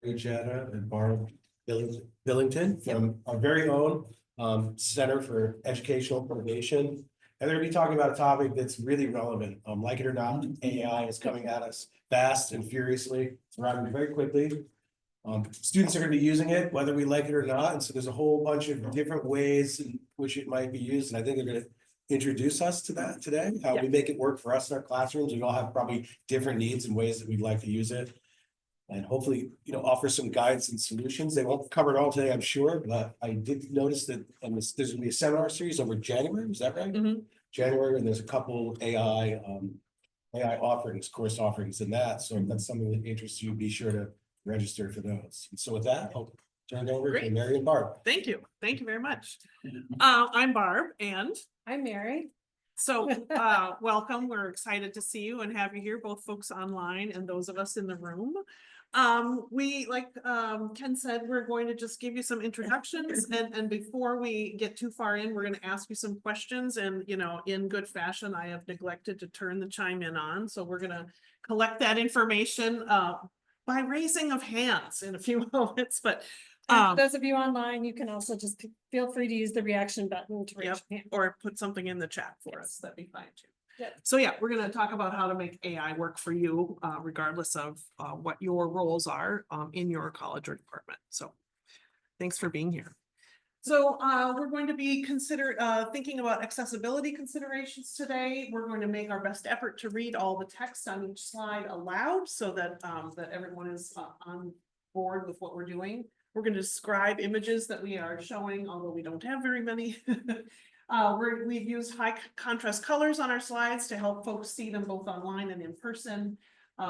Jetta and Barb Billington from our very own Center for Educational Innovation. And they're gonna be talking about a topic that's really relevant. Like it or not, AI is coming at us fast and furiously. It's arriving very quickly. Students are gonna be using it, whether we like it or not. And so there's a whole bunch of different ways in which it might be used. And I think they're gonna introduce us to that today, how we make it work for us in our classrooms. We all have probably different needs and ways that we'd like to use it. And hopefully, offer some guides and solutions. They won't cover it all today, I'm sure, but I did notice that there's gonna be a seminar series over January, is that right? January, and there's a couple AI offerings, course offerings in that. So if that's something that interests you, be sure to register for those. And so with that, I'll turn it over to Mary and Barb. Thank you. Thank you very much. I'm Barb and I'm Mary. so welcome. We're excited to see you and have you here, both folks online and those of us in the room. We, like Ken said, we're going to just give you some introductions, and before we get too far in, we're going to ask you some questions. And in good fashion, I have neglected to turn the chime in on, so we're going to collect that information by raising of hands in a few moments. But For those of you online, you can also just feel free to use the reaction button to raise your hand. Or put something in the chat for us. That'd be fine too. Yep. So yeah, we're going to talk about how to make AI work for you, regardless of what your roles are in your college or department. So thanks for being here. So we're going to be thinking about accessibility considerations today. We're going to make our best effort to read all the text on each slide aloud so that that everyone is on board with what we're doing. We're going to describe images that we are showing, although we don't have very many. We've used high contrast colors on our slides to help folks see them both online and in person.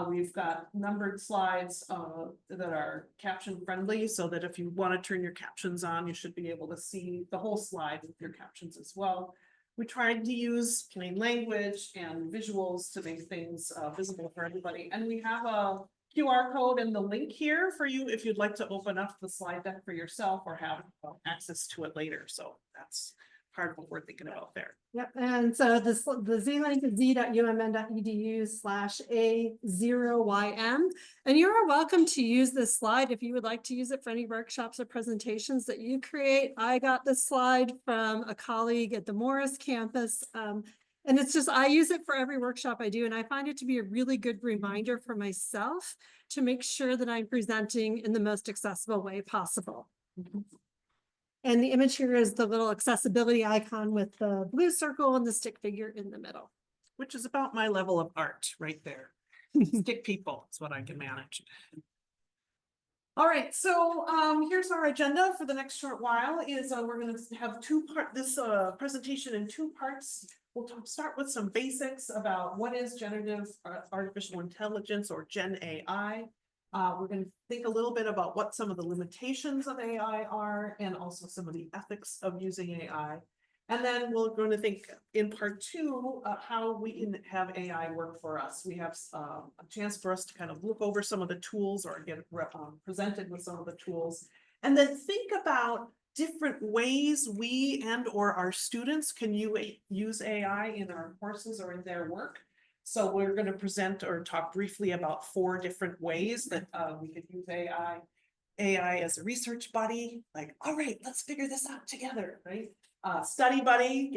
We've got numbered slides that are caption friendly, so that if you want to turn your captions on, you should be able to see the whole slide with your captions as well. We tried to use plain language and visuals to make things visible for everybody. And we have a QR code and the link here for you if you'd like to open up the slide deck for yourself or have access to it later. So that's part of what we're thinking about there. Yep, and so the Z link is z.umn.edu/A0YM. And you're welcome to use this slide if you would like to use it for any workshops or presentations that you create. I got this slide from a colleague at the Morris campus. And it's just, I use it for every workshop I do, and I find it to be a really good reminder for myself to make sure that I'm presenting in the most accessible way possible. And the image here is the little accessibility icon with the blue circle and the stick figure in the middle. Which is about my level of art right there. Stick people is what I can manage. All right, so here's our agenda for the next short while. We're going to have this presentation in two parts. We'll start with some basics about what is generative artificial intelligence, or Gen AI. We're going to think a little bit about what some of the limitations of AI are, and also some of the ethics of using AI. And then we're going to think in part two how we can have AI work for us. We have a chance for us to kind of look over some of the tools, or get presented with some of the tools, and then think about different ways we and or our students can use AI in our courses or in their work. So we're going to present or talk briefly about 4 different ways that we could use AI. AI as a research buddy, like, all right, let's figure this out together, right? Study buddy,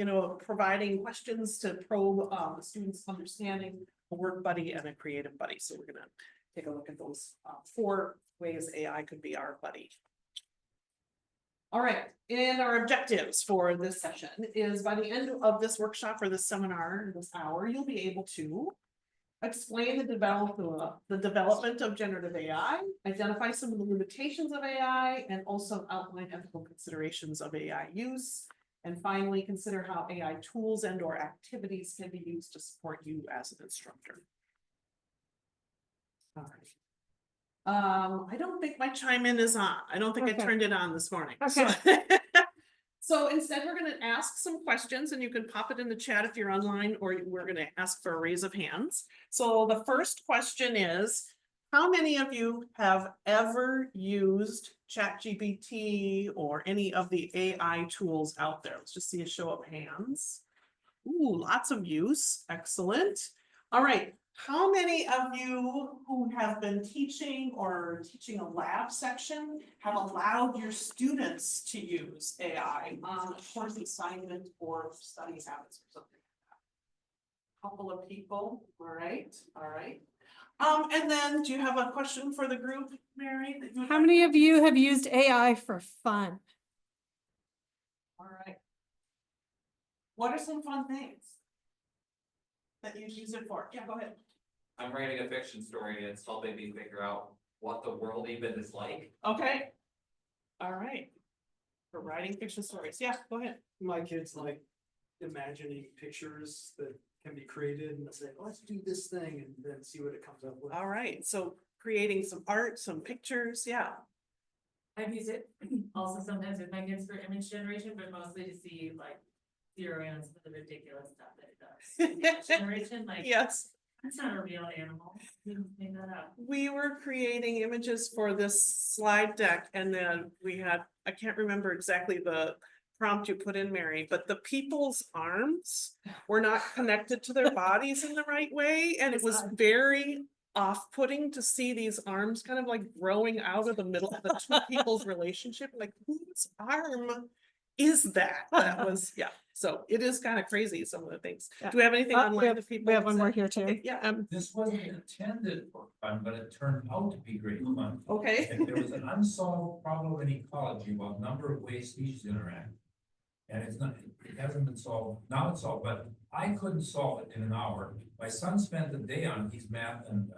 providing questions to probe the students' understanding, a work buddy, and a creative buddy. So we're going to take a look at those 4 ways AI could be our buddy. All right, and our objectives for this session is, by the end of this workshop or this seminar, this hour, you'll be able to explain the development of generative AI, identify some of the limitations of AI, and also outline ethical considerations of AI use. And finally, consider how AI tools and or activities can be used to support you as an instructor. All right. I don't think my chime in is on. I don't think I turned it on this morning. Okay. So instead, we're going to ask some questions, and you can pop it in the chat if you're online, or we're going to ask for a raise of hands. So the first question is, how many of you have ever used ChatGPT or any of the AI tools out there? Let's just see a show of hands. Ooh, lots of use. Excellent. All right, how many of you who have been teaching or teaching a lab section have allowed your students to use AI on a course assignment or study habits or something? Couple of people, all right, all right. And then do you have a question for the group, Mary? that you would How like- many of you have used AI for fun? All right. What are some fun things that you use it for? Yeah, go ahead. I'm writing a fiction story and it's helping me figure out what the world even is like. Okay. All right. For writing fiction stories, yeah, go ahead. My kids like imagining pictures that can be created and say, let's do this thing and then see what it comes up with. All right, so creating some art, some pictures, yeah. I've used it also sometimes with my kids for image generation, but mostly to see like zero in on some of the ridiculous stuff that it does. Image generation, like, Yes, that's not a real animal. You can make that up. we were creating images for this slide deck and then we had, I can't remember exactly the prompt you put in, Mary, but the people's arms were not connected to their bodies in the right way. And it was very off-putting to see these arms kind of like growing out of the middle of the two people's relationship. Like, whose arm is that? That was, yeah. So it is kind of crazy, some of the things. Do we have anything online that people? We have one more said? here too. Okay, yeah, This wasn't intended for fun, but it turned out to be great fun. okay. And there was an unsolved problem in ecology about number of ways species interact. And it's not, it hasn't been solved, now it's solved, but I couldn't solve it in an hour. My son spent the day on his math and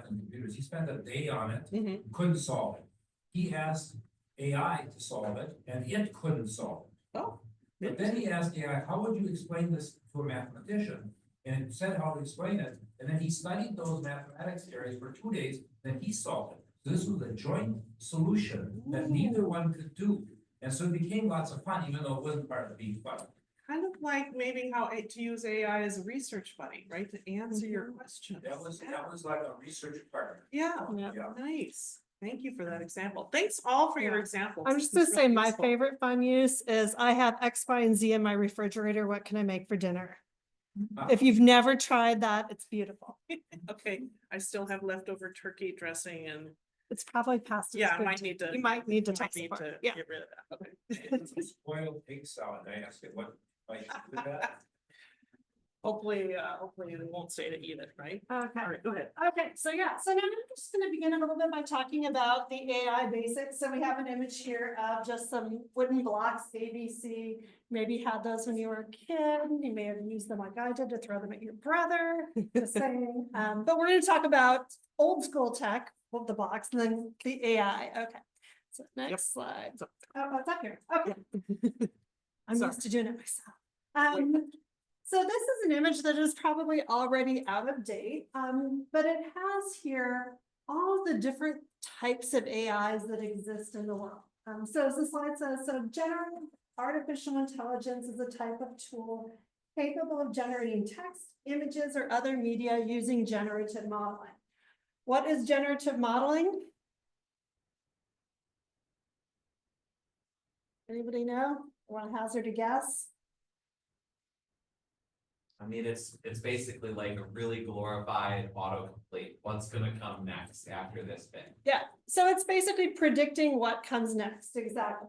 computers. He spent a day on it, Mhm. couldn't solve it. He asked AI to solve it, and it couldn't solve it. Oh. But then he asked AI, how would you explain this to a mathematician? And it said how to explain it, and then he studied those mathematics areas for 2 days, then he solved it. So this was a joint solution that neither one could do. And so it became lots of fun, even though it wasn't part of being fun. Kind of like maybe how to use AI as a research buddy, right, to answer your questions. That was like a research partner. Yeah, Yeah. Yeah. nice. Thank you for that example. Thanks all for your Yeah. examples. I'm This just gonna was say really my useful. favorite fun use is I have X, Y, and Z in my refrigerator. What can I make for dinner? If you've never tried that, it's beautiful. Okay, I still have leftover turkey dressing and, It's probably past. its yeah, I good might time. need to. You might need to might toss it need apart. to Yeah. get rid of that, okay. Spoiled pig salad, I asked it what, I should do that. Hopefully they won't say to eat it, right? Okay. All right, go ahead. Okay, so yeah, so now I'm just gonna begin a little bit by talking about the AI basics. So we have an image here of just some wooden blocks, ABC. Maybe you had those when you were a kid. You may have used them like I did to throw them at your brother. Just saying. But we're gonna talk about old school tech with the box and then the AI. Okay. So Yep. next slide. So- Oh, it's up here. Okay. I'm Sorry. used to doing it myself. So this is an image that is probably already out of date, but it has here all the different types of AIs that exist in the world. So as the slide says, so generative artificial intelligence is a type of tool capable of generating text, images, or other media using generative modeling. What is generative modeling? Anybody know? Want to hazard a guess? I mean, it's basically like a really glorified autocomplete. What's gonna come next after this bit? Yeah, so it's basically predicting what comes next, exactly.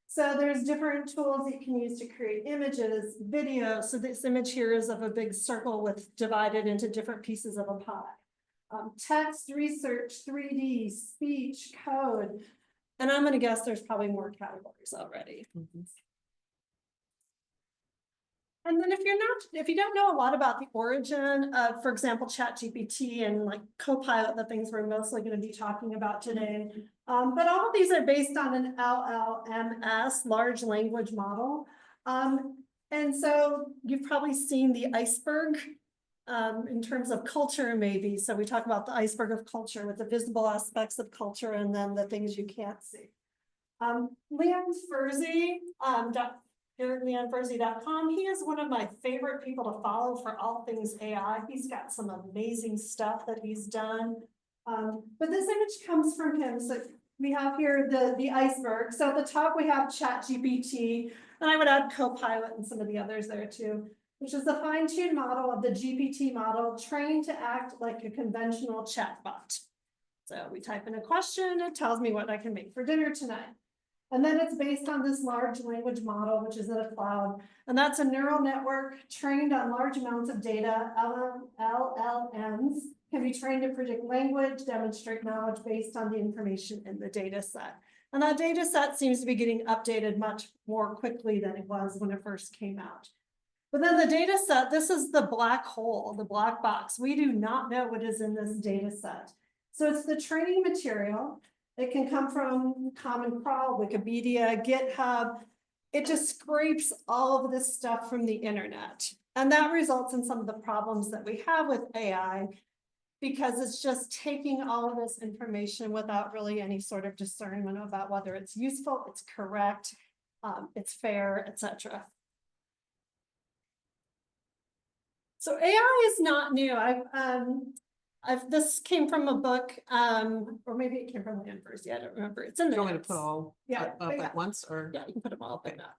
So there's different tools you can use to create images, video. So this image here is of a big circle with divided into different pieces of a pie. Text, research, 3D, speech, code. And I'm gonna guess there's probably more categories already. And then if you don't know a lot about the origin of, for example, ChatGPT and like Copilot, the things we're mostly going to be talking about today. But all of these are based on an LLMS, large language model. And so you've probably seen the iceberg in terms of culture, maybe. So we talk about the iceberg of culture with the visible aspects of culture and then the things you can't see. Leon Furzy, here at leonfurzy.com. He is one of my favorite people to follow for all things AI. He's got some amazing stuff that he's done. But this image comes from him. So we have here the iceberg. So at the top we have ChatGPT, and I would add Copilot and some of the others there too. which is the fine-tuned model of the GPT model trained to act like a conventional chatbot. So we type in a question, it tells me what I can make for dinner tonight. And then it's based on this large language model, which is in a cloud. And that's a neural network trained on large amounts of data. LLMs can be trained to predict language, demonstrate knowledge based on the information in the data set. And that data set seems to be getting updated much more quickly than it was when it first came out. But then the data set, this is the black hole, the black box. We do not know what is in this data set. So it's the training material. It can come from Common Crawl, Wikipedia, GitHub. It just scrapes all of this stuff from the internet. And that results in some of the problems that we have with AI, because it's just taking all of this information without really any sort of discernment about whether it's useful, it's correct, it's fair, etc. So AI is not new. This came from a book, or maybe it came from the university. I don't remember. It's in the You want me to notes. put all Yeah, up but yeah. at once or? Yeah, you can put them all up in that.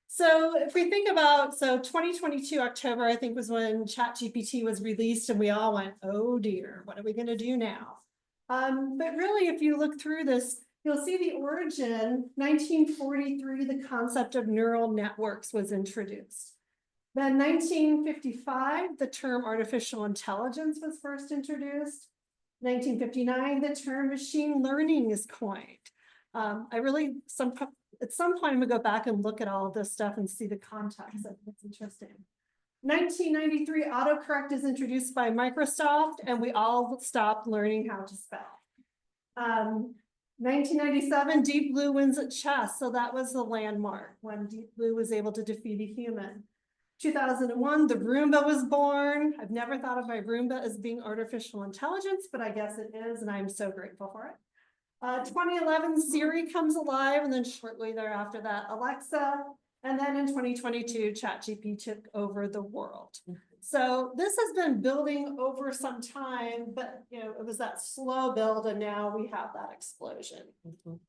So if we think about, 2022 October, I think was when ChatGPT was released, and we all went, oh dear, what are we going to do now? But really, if you look through this, you'll see the origin. 1943, the concept of neural networks was introduced. Then 1955, the term artificial intelligence was first introduced. 1959, the term machine learning is coined. At some point, I'm gonna go back and look at all of this stuff and see the context. That's interesting. 1993, autocorrect is introduced by Microsoft, and we all stopped learning how to spell. 1997, Deep Blue wins at chess. So that was the landmark when Deep Blue was able to defeat a human. 2001, the Roomba was born. I've never thought of my Roomba as being artificial intelligence, but I guess it is, and I'm so grateful for it. 2011, Siri comes alive, and then shortly thereafter that, Alexa. And then in 2022, ChatGPT took over the world. So this has been building over some time, but it was that slow build, and now we have that explosion. My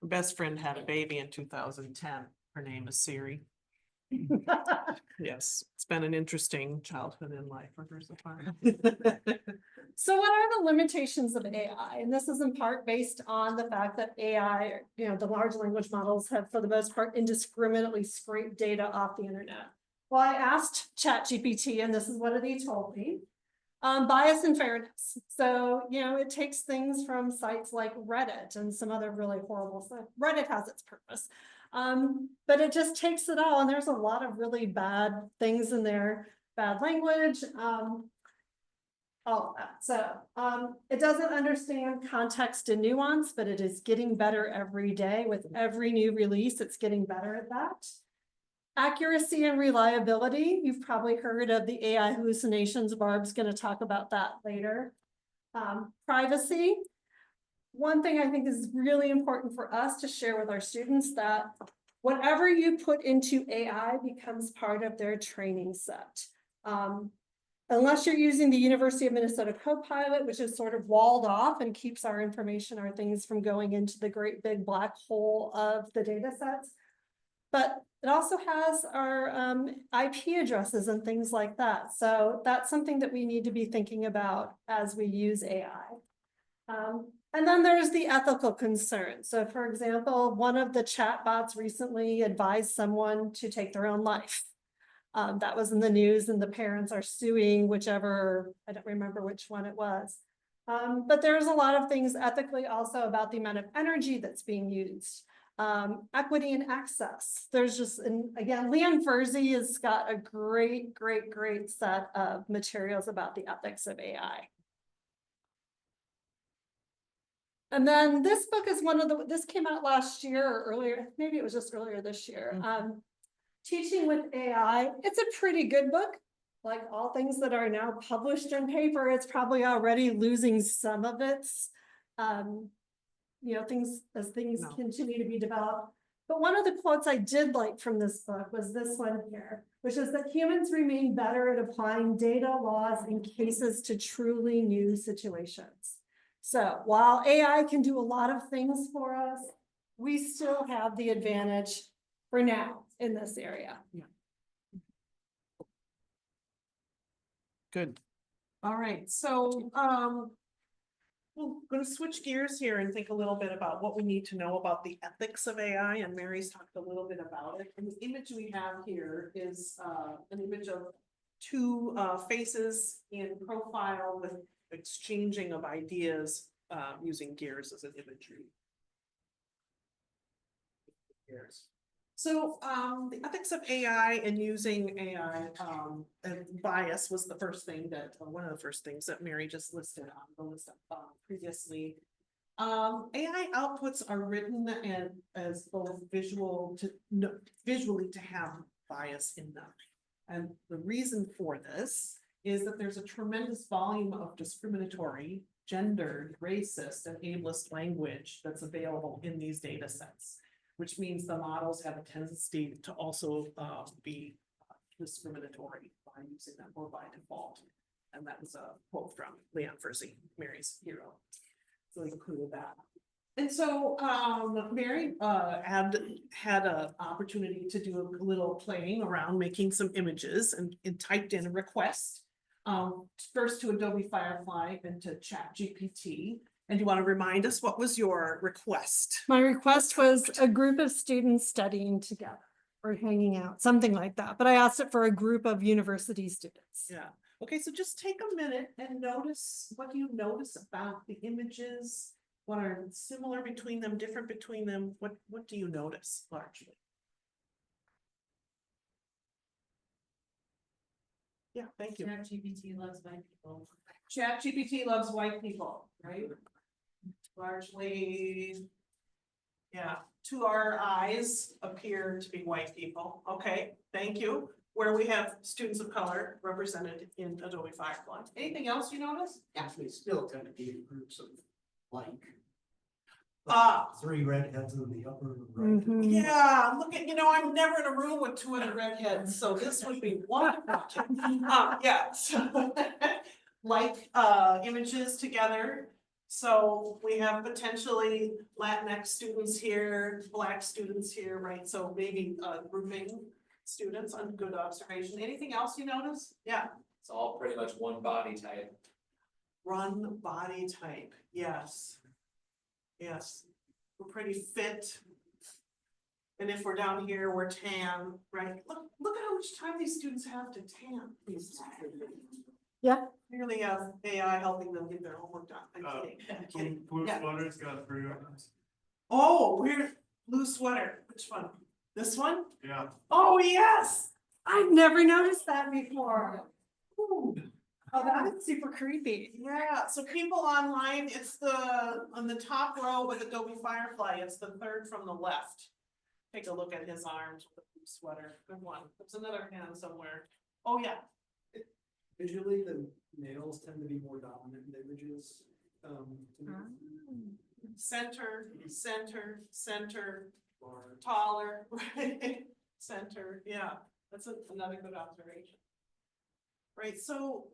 best friend had a baby in 2010. Her name is Siri. Yes, it's been an interesting childhood in life for her so far. So what are the limitations of AI? And this is in part based on the fact that AI, the large language models have, for the most part, indiscriminately scraped data off the internet. Well, I asked ChatGPT, and this is what he told me. Bias and fairness. So, it takes things from sites like Reddit and some other really horrible stuff. Reddit has its purpose. But it just takes it all, and there's a lot of really bad things in there, bad language, all of that. So it doesn't understand context and nuance, but it is getting better every day. With every new release, it's getting better at that. Accuracy and reliability. You've probably heard of the AI hallucinations. Barb's going to talk about that later. Privacy. One thing I think is really important for us to share with our students, that whatever you put into AI becomes part of their training set. Unless you're using the University of Minnesota Copilot, which is sort of walled off and keeps our information, our things from going into the great big black hole of the data sets. But it also has our IP addresses and things like that. So that's something that we need to be thinking about as we use AI. And then there's the ethical concern. So for example, one of the chatbots recently advised someone to take their own life. That was in the news, and the parents are suing whichever, I don't remember which one it was. But there's a lot of things ethically also about the amount of energy that's being used. Equity and access. There's just, and again, Leon Furzy has got a great set of materials about the ethics of AI. And then this book is this came out last year or earlier, maybe it was just earlier this year. Teaching with AI. It's a pretty good book. Like all things that are now published in paper, it's probably already losing some of its, things as things continue to be developed. But one of the quotes I did like from this book was this one here, which is that humans remain better at applying data laws in cases to truly new situations. So while AI can do a lot of things for us, we still have the advantage for now in this area. Yeah. good. All right, so, we're gonna switch gears here and think a little bit about what we need to know about the ethics of AI, and Mary's talked a little bit about it. And the image we have here is, an image of two, faces in profile with exchanging of ideas, using gears as an imagery. Gears. So, the ethics of AI and using AI, and bias was the first thing that, one of the first things that Mary just listed on the list, previously. AI outputs are written and as both visually to have bias in them. And the reason for this is that there's a tremendous volume of discriminatory, gendered, racist, and ableist language that's available in these data sets, which means the models have a tendency to also be discriminatory by using them or by default. And that was a quote from Leon Fersey, Mary's hero. So we included that. And so Mary had an opportunity to do a little playing around making some images and typed in a request. First to Adobe Firefly and to ChatGPT. And you want to remind us, what was your request? My request was a group of students studying together or hanging out, something like that. But I asked it for a group of university students. Yeah. Okay, so just take a minute and notice, what do you notice about the images? What are similar between them, different between them? What do you notice largely? Yeah, thank you. ChatGPT loves white people. ChatGPT loves white people, right? Largely, yeah, to our eyes appear to be white people. Okay, thank you. Where we have students of color represented in Adobe Firefly. Anything else you notice? Actually, still tend to be in groups of like. Ah. 3 redheads in the upper Mhm. right. Yeah, look at, I'm never in a room with 2 other redheads, so this would be wonderful. Yeah, so like images together. So we have potentially Latinx students here, Black students here, right? So maybe grouping students on good observation. Anything else you notice? Yeah. It's all pretty much one body type. Run body type, yes. Yes, we're pretty fit. And if we're down here, we're tan, right? Look at how much time these students have to tan. Yeah. Clearly have AI helping them get their homework done. I'm kidding, I'm kidding. Blue Yeah. sweater's got 3 items. Oh, weird blue sweater. Which one? This one? Yeah. Oh, yes. I've never noticed that before. Ooh. Oh, that is super creepy. Yeah, so people online, it's on the top row with Adobe Firefly, it's the third from the left. Take a look at his arms with the blue sweater. Good one. There's another hand somewhere. Oh, yeah. Visually, the males tend to be more dominant in images. Center, Or taller, right? Center, yeah, that's another good observation. Right, so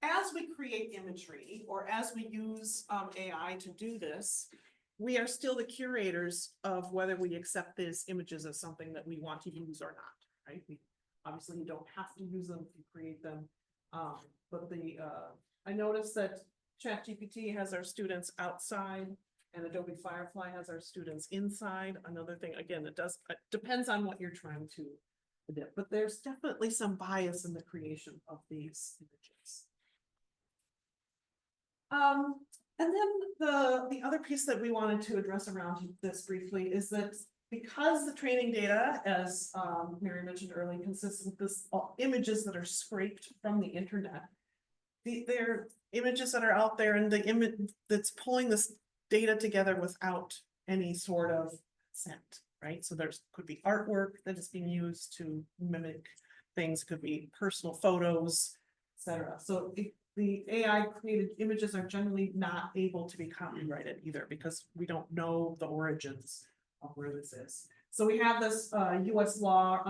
as we create imagery or as we use AI to do this, we are still the curators of whether we accept these images as something that we want to use or not, right? Obviously, you don't have to use them to create them. But I noticed that ChatGPT has our students outside and Adobe Firefly has our students inside. Another thing, again, it depends on what you're trying to do, but there's definitely some bias in the creation of these images. And then the other piece that we wanted to address around this briefly is that because the training data, as Mary mentioned earlier, consists of this images that are scraped from the internet. They're images that are out there and the image that's pulling this data together without any sort of consent, right? So could be artwork that is being used to mimic things, could be personal photos, etc. So the AI created images are generally not able to be copyrighted either because we don't know the origins of where this is. So we have this US law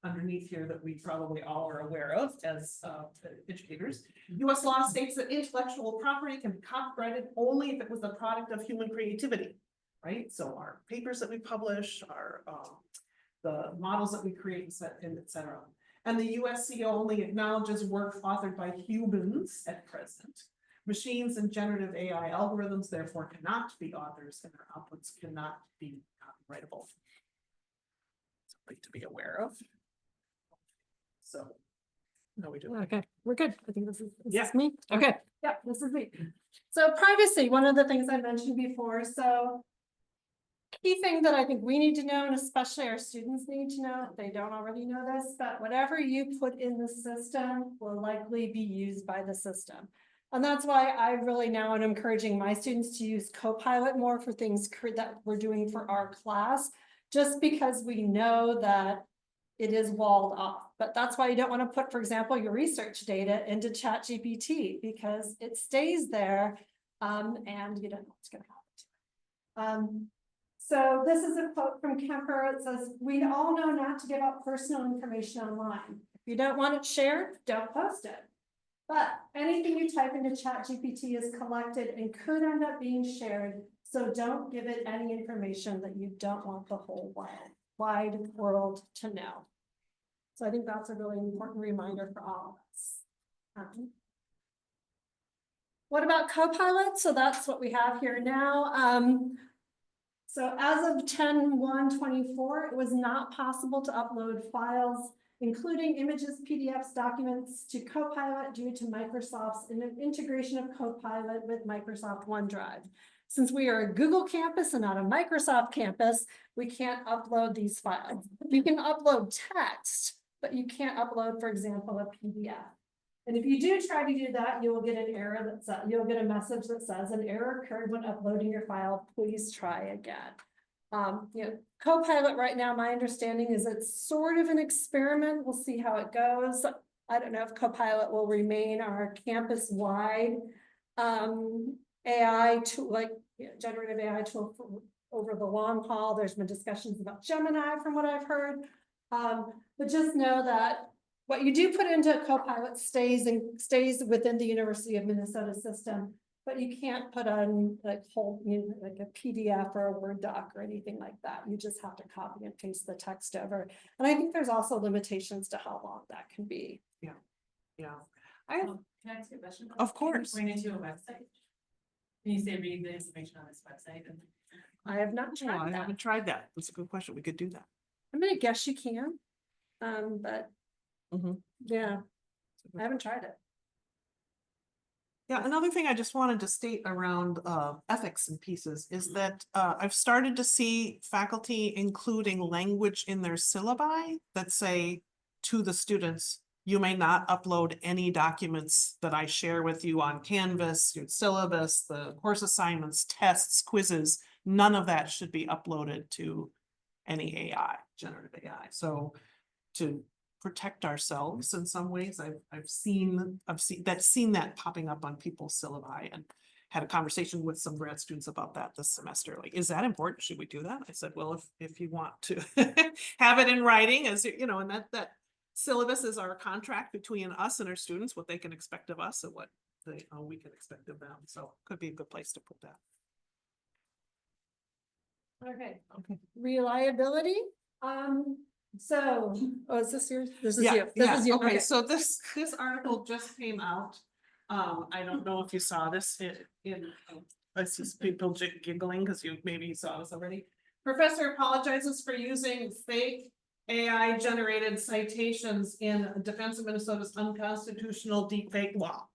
underneath here that we probably all are aware of as educators. US law states that intellectual property can be copyrighted only if it was the product of human creativity, right? So our papers that we publish, our the models that we create, and et cetera. And the USC only acknowledges work authored by humans at present. Machines and generative AI algorithms therefore cannot be authors and their outputs cannot be copyrightable. Something to be aware of. So. No, we do. Okay, we're good. I think this is Yeah. me. Okay, yeah, this is me. So privacy, one of the things I mentioned before, so. Key thing that I think we need to know, and especially our students need to know, if they don't already know this, that whatever you put in the system will likely be used by the system. And that's why I really now am encouraging my students to use Copilot more for things that we're doing for our class, just because we know that it is walled off. But that's why you don't want to put, for example, your research data into ChatGPT, because it stays there, and you don't know what's going to happen. So this is a quote from Kemper. It says, "We all know not to give out personal information online. If you don't want it shared, don't post it. But anything you type into ChatGPT is collected and could end up being shared. So don't give it any information that you don't want the whole wide world to know." So I think that's a really important reminder for all of us. What about Copilot? So that's what we have here now. So as of 10/1/24, it was not possible to upload files, including images, PDFs, documents to Copilot due to Microsoft's integration of Copilot with Microsoft OneDrive. Since we are a Google campus and not a Microsoft campus, we can't upload these files. You can upload text, but you can't upload, for example, a PDF. And if you do try to do that, you will get an error that says, you'll get a message that says an error occurred when uploading your file. Please try again. Copilot right now, my understanding is it's sort of an experiment. We'll see how it goes. I don't know if Copilot will remain our campus-wide AI tool, like generative AI tool over the long haul. There's been discussions about Gemini from what I've heard. But just know that what you do put into Copilot stays within the University of Minnesota system, but you can't put on like like a PDF or a Word doc or anything like that. You just have to copy and paste the text over. And I think there's also limitations to how long that can be. Yeah. Can I ask you a question? Of course. Bring it to a website. Can you say read the information on this website? And I have not Oh, I tried that. haven't tried that. That's a good question. We could do that. I'm gonna guess you can. But yeah, I haven't tried it. Yeah, another thing I just wanted to state around ethics and pieces is that I've started to see faculty including language in their syllabi that say to the students, you may not upload any documents that I share with you on Canvas, your syllabus, the course assignments, tests, quizzes. None of that should be uploaded to any AI, generative AI. So to protect ourselves in some ways, I've seen that popping up on people's syllabi, and had a conversation with some grad students about that this semester. Like, is that important? Should we do that? I said, well, if you want to have it in writing, as you know, and that syllabus is our contract between us and our students, what they can expect of us and what we can expect of them. So could be a good place to put that. Okay. Reliability. So, is this yours? This is you. This is you. Okay, so this article just came out. I don't know if you saw this I see people giggling because you maybe saw this already. Professor apologizes for using fake AI generated citations in defense of Minnesota's unconstitutional deepfake law.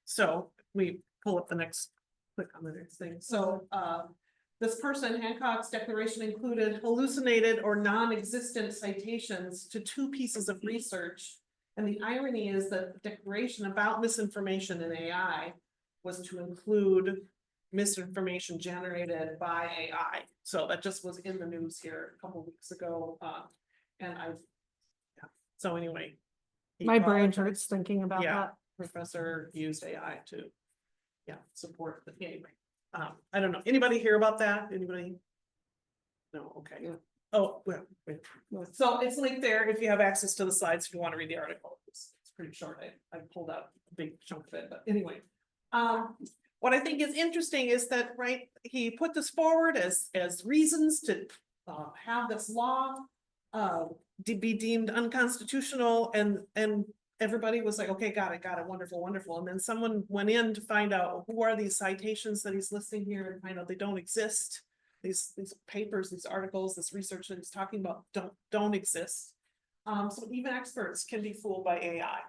So we pull up the next, click on the next thing. So this person, Hancock's declaration included hallucinated or non-existent citations to 2 pieces of research. And the irony is that the declaration about misinformation in AI was to include misinformation generated by AI. So that just was in the news here a couple of weeks ago. So anyway. My brain hurts thinking about Yeah, that. professor used AI to, support the, anyway. I don't know, anybody hear about that? Anybody? No, okay. Oh, well, wait. So it's linked there if you have access to the slides, if you want to read the article. It's pretty short. I pulled out a big chunk of it, but anyway. What I think is interesting is that, right, he put this forward as reasons to have this law. be deemed unconstitutional, and everybody was like, okay, got it, wonderful, wonderful. And then someone went in to find out who are these citations that he's listing here, and find out they don't exist. These papers, these articles, this research that he's talking about don't exist. So even experts can be fooled by AI.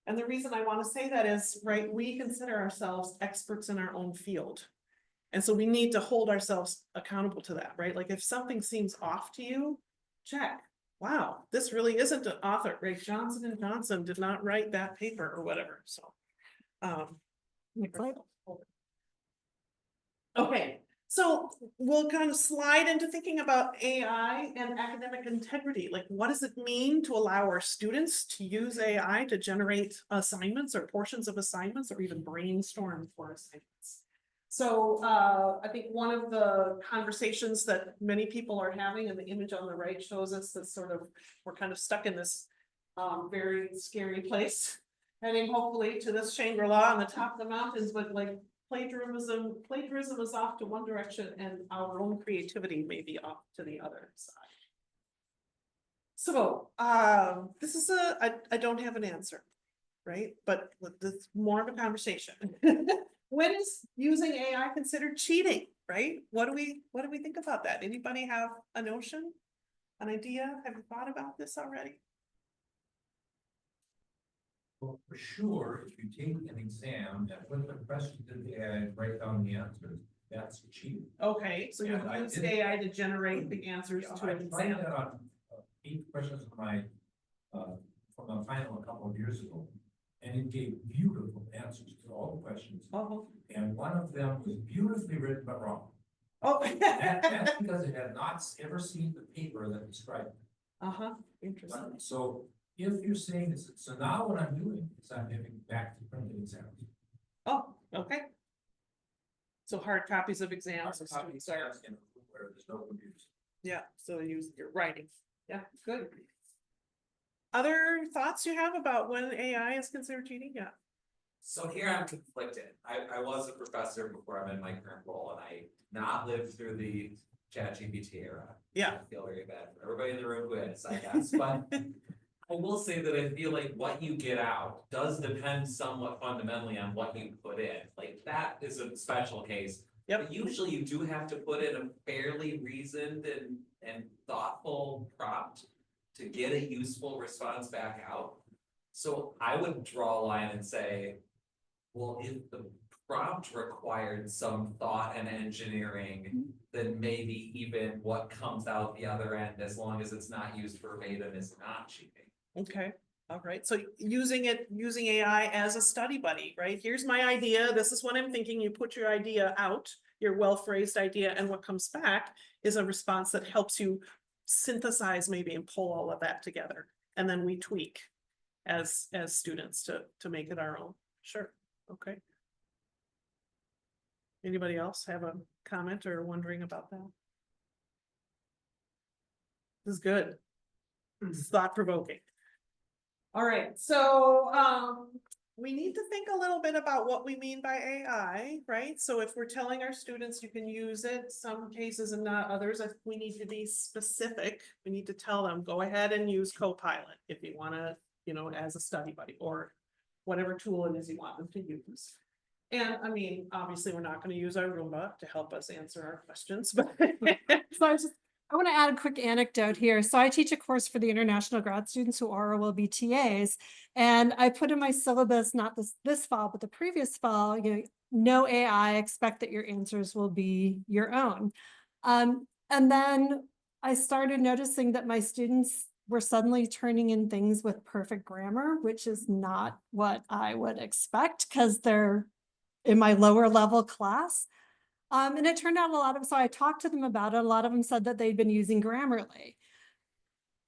And the reason I want to say that is, right, we consider ourselves experts in our own field. And so we need to hold ourselves accountable to that, right? Like if something seems off to you, check. Wow, this really isn't an author, right? Johnson and Johnson did not write that paper or whatever, so. Okay, so we'll kind of slide into thinking about AI and academic integrity. Like, what does it mean to allow our students to use AI to generate assignments or portions of assignments, or even brainstorm for assignments? So I think one of the conversations that many people are having, and the image on the right shows us that sort of, we're kind of stuck in this very scary place, heading hopefully to this Shangri-La on the top of the mountains, but like plagiarism is off to one direction and our own creativity may be off to the other side. So this is I don't have an answer, right? But this is more of a conversation. When is using AI considered cheating, right? What do we think about that? Anybody have a notion, an idea? Have you thought about this already? Well, for sure, if you take an exam and put the questions in the AI and write down the answers, that's cheating. Okay, so you And I use did- AI to generate the answers Yeah, to I an tried exam. that on 8 questions from my from a final a couple of years ago. And it gave beautiful answers to all the questions. Oh, And one of them was beautifully written but wrong. oh. That's because it had not ever seen the paper that described it. Uh-huh, interesting. So if you're saying this, so now what I'm doing is I'm giving back to printed exams. Oh, okay. So hard copies of exams. and Copy students are- exams in where there's no computers. Yeah, so use your writing. Yeah, good. Other thoughts you have about when AI is considered cheating? Yeah. So here I'm conflicted. I was a professor before I'm in my current role, and I did not lived through the ChatGPT era. Yeah. I feel very bad for everybody in the room who is, I guess, but I will say that I feel like what you get out does depend somewhat fundamentally on what you put in. Like that is a special case. Yep. But usually you do have to put in a fairly reasoned and thoughtful prompt to get a useful response back out. So I would draw a line and say, well, if the prompt required some thought and engineering, then maybe even what comes out the other end, as long as it's not used verbatim, is not cheating. Okay, all right. So using AI as a study buddy, right? Here's my idea. This is what I'm thinking. You put your idea out, your well-phrased idea, and what comes back is a response that helps you synthesize maybe and pull all of that together. And then we tweak as students to make it our own. Sure. Okay. Anybody else have a comment or wondering about that? This is good. This is thought-provoking. All right, so we need to think a little bit about what we mean by AI, right? So if we're telling our students you can use it, some cases and not others, if we need to be specific, we need to tell them, go ahead and use Copilot if you want to, you know, as a study buddy or whatever tool it is you want them to use. And I mean, obviously, we're not going to use our Roomba to help us answer our questions, but So I want to add a quick anecdote here. So I teach a course for the international grad students who are or will be TAs. And I put in my syllabus, not this fall, but the previous fall, you know, no AI, expect that your answers will be your own. And then I started noticing that my students were suddenly turning in things with perfect grammar, which is not what I would expect because they're in my lower level class. And it turned out so I talked to them about it. A lot of them said that they'd been using Grammarly.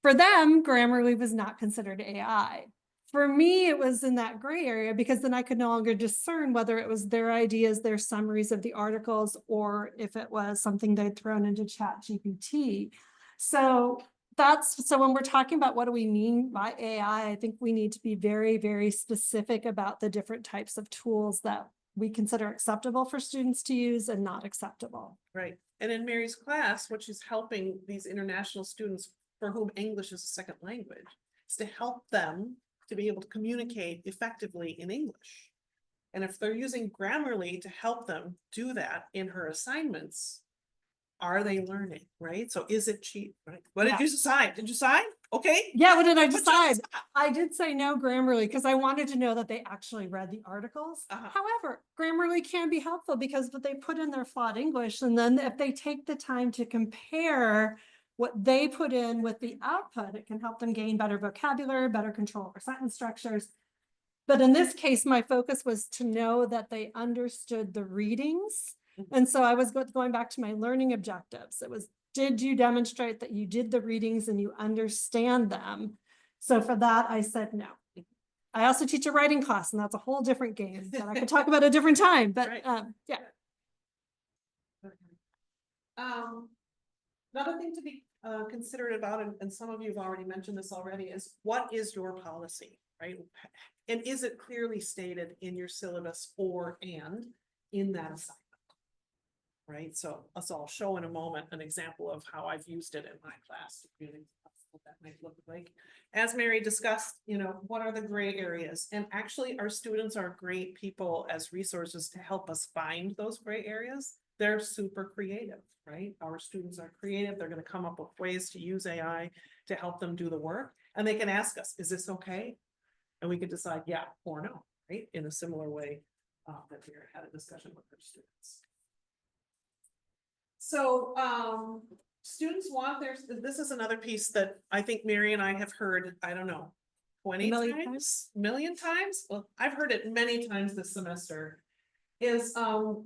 For them, Grammarly was not considered AI. For me, it was in that gray area because then I could no longer discern whether it was their ideas, their summaries of the articles, or if it was something they'd thrown into ChatGPT. So when we're talking about what do we mean by AI, I think we need to be very, very specific about the different types of tools that we consider acceptable for students to use and not acceptable. right. And in Mary's class, what she's helping these international students for whom English is a second language. It's to help them to be able to communicate effectively in English. And if they're using Grammarly to help them do that in her assignments, are they learning, right? So is it cheap, right? What did Yeah. you decide? Did you decide? Okay. Yeah, what did I What you decide? decide? I did say no Grammarly because I wanted to know that they actually read the articles. Uh-huh. However, Grammarly can be helpful because what they put in their flawed English, and then if they take the time to compare what they put in with the output, it can help them gain better vocabulary, better control over sentence structures. But in this case, my focus was to know that they understood the readings. And so I was going back to my learning objectives. It was, did you demonstrate that you did the readings and you understand them? So for that, I said no. I also teach a writing class, and that's a whole different game that I could talk about a different time, but Right. yeah. Another thing to be considerate about, and some of you have already mentioned this already, is what is your policy, right? And is it clearly stated in your syllabus or and in that assignment? Right, so I'll show in a moment an example of how I've used it in my class. Really, what that might look like. As Mary discussed, what are the gray areas? And actually, our students are great people as resources to help us find those gray areas. They're super creative, right? Our students are creative. They're going to come up with ways to use AI to help them do the work. And they can ask us, is this okay? And we can decide yeah or no, right? In a similar way that we had a discussion with our students. So students want this is another piece that I think Mary and I have heard, I don't know, 20 million times? Well, I've heard it many times this semester. Is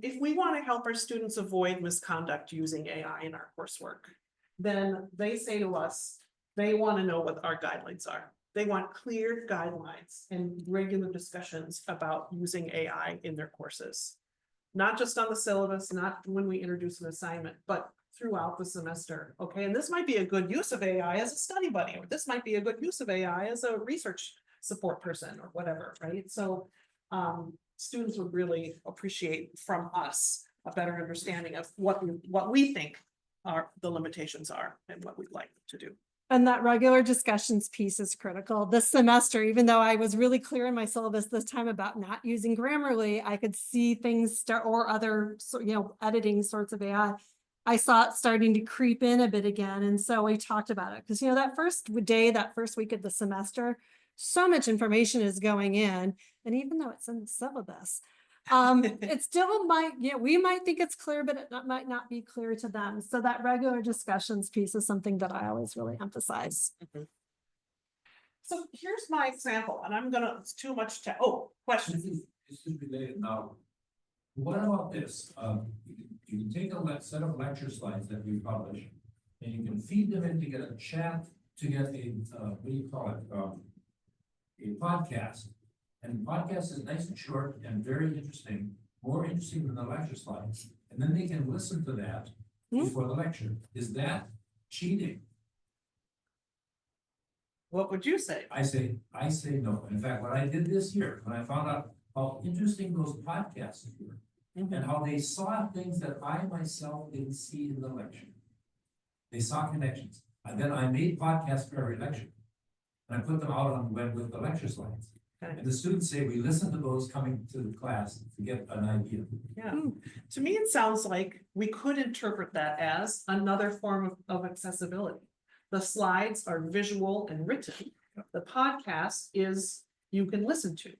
if we want to help our students avoid misconduct using AI in our coursework, then they say to us, they want to know what our guidelines are. They want clear guidelines and regular discussions about using AI in their courses. Not just on the syllabus, not when we introduce an assignment, but throughout the semester, okay? And this might be a good use of AI as a study buddy, or this might be a good use of AI as a research support person or whatever, right? So students would really appreciate from us a better understanding of what we think are the limitations are and what we'd like to do. And that regular discussions piece is critical. This semester, even though I was really clear in my syllabus this time about not using Grammarly, I could see things or other, editing sorts of AI. I saw it starting to creep in a bit again. And so we talked about it because, that first week of the semester, so much information is going in. And even though it's in the syllabus, it still might, we might think it's clear, but it might not be clear to them. So that regular discussions piece is something that I always really emphasize. Mm-hmm. So here's my example, and it's too much to, questions. This is related now. What about this? You can take a set of lecture slides that we publish, and you can feed them in to get a chat, to get a, what do you call it? A podcast. And the podcast is nice and short and very interesting, more interesting than the lecture slides. And then they can listen to that before the lecture. Is that cheating? What would you say? I say no. In fact, what I did this year, when I found out how interesting those podcasts were, and how they saw things that I myself didn't see in the lecture. They saw connections. And then I made podcasts for every lecture. And I put them out on the web with the lecture slides. Okay. And the students say, we listen to those coming to the class to get an idea. Yeah, to me, it sounds like we could interpret that as another form of accessibility. The slides are visual and written. The podcast is you can listen to.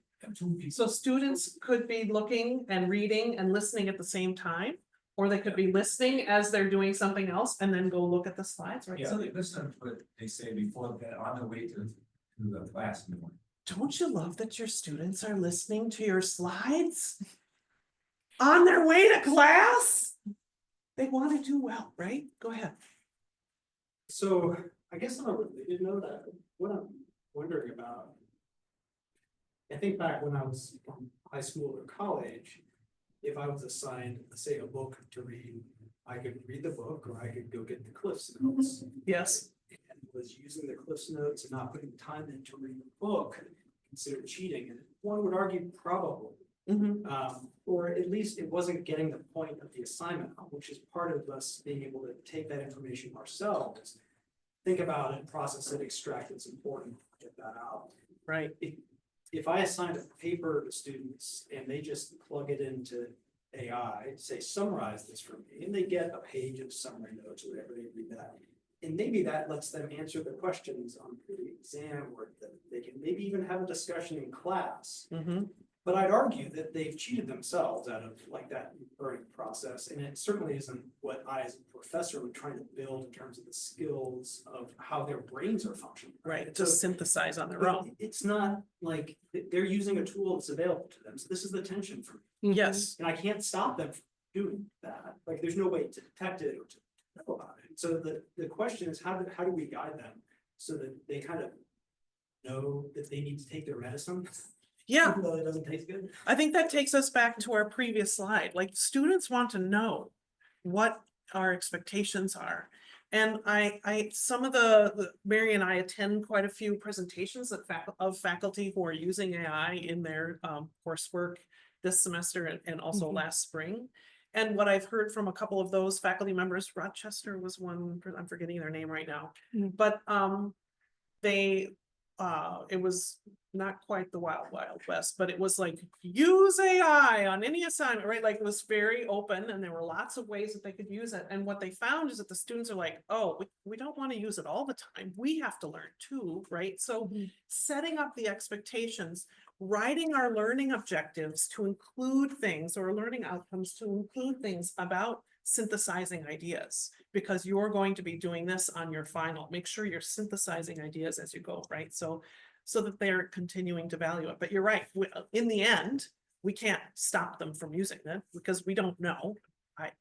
So students could be looking and reading and listening at the same time, or they could be listening as they're doing something else and then go look at the slides, right? Yeah, So they listen to what they say before they're on their way to the class in the morning. don't you love that your students are listening to your slides on their way to class? They want to do well, right? Go ahead. So I guess on a related note, what I'm wondering about. I think back when I was in high school or college, if I was assigned, say, a book to read, I could read the book or I could go get the Cliff's Notes. Yes. And was using the Cliff's Notes and not putting time in to read the book considered cheating. And one would argue probably. Or at least it wasn't getting the point of the assignment, which is part of us being able to take that information ourselves think about it, process it, extract it's important, get that out. Right. If I assign a paper to students and they just plug it into AI, say summarize this for me, and they get a page of summary notes or whatever, they read that. And maybe that lets them answer the questions on the exam, or that they can maybe even have a discussion in class. But I'd argue that they've cheated themselves out of like that learning process, and it certainly isn't what I as a professor am trying to build in terms of the skills of how their brains are functioning. Right, So to synthesize on their but own. it's not like they're using a tool that's available to them, so this is the tension for me. Yes, And I can't stop them from doing that, like, there's no way to detect it or to know about it. So the question is, how do we guide them so that they kind of know that they need to take their medicine? yeah. Even though it doesn't taste good. I think that takes us back to our previous slide, like students want to know what our expectations are. And some of Mary and I attend quite a few presentations of faculty who are using AI in their coursework this semester and also last spring. And what I've heard from a couple of those faculty members, Rochester was one, I'm forgetting their name right now, but it was not quite the wild west, but it was like, use AI on any assignment, right? Like it was very open and there were lots of ways that they could use it. And what they found is that the students are like, oh, we don't want to use it all the time. We have to learn too, right? So setting up the expectations, writing our learning objectives to include things, or learning outcomes to include things about synthesizing ideas, because you're going to be doing this on your final. Make sure you're synthesizing ideas as you go, right? So that they're continuing to value it. But you're right, in the end, we can't stop them from using it because we don't know.